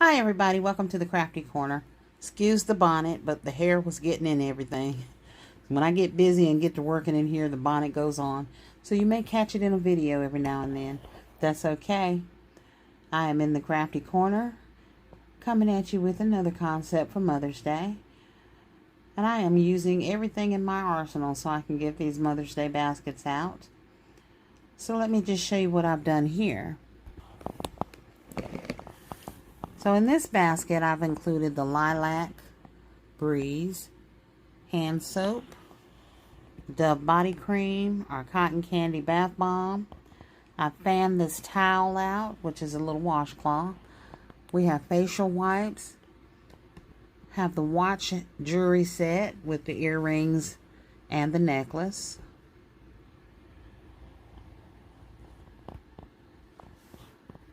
Hi everybody, welcome to the Crafty Corner. Excuse the bonnet, but the hair was getting in everything. When I get busy and get to working in here, the bonnet goes on. So you may catch it in a video every now and then. That's okay. I am in the Crafty Corner, coming at you with another concept for Mother's Day. And I am using everything in my arsenal so I can get these Mother's Day baskets out. So let me just show you what I've done here. So in this basket, I've included the Lilac Breeze hand soap, Dove body cream, our cotton candy bath bomb. I fanned this towel out, which is a little washcloth. We have facial wipes, have the watch jewelry set with the earrings and the necklace.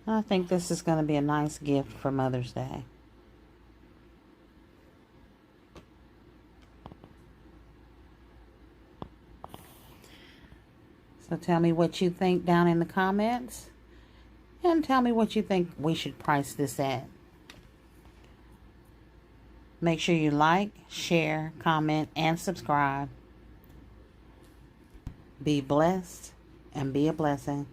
I think this is going to be a nice gift for Mother's Day. So tell me what you think down in the comments. And tell me what you think we should price this at. Make sure you like, share, comment, and subscribe. Be blessed and be a blessing.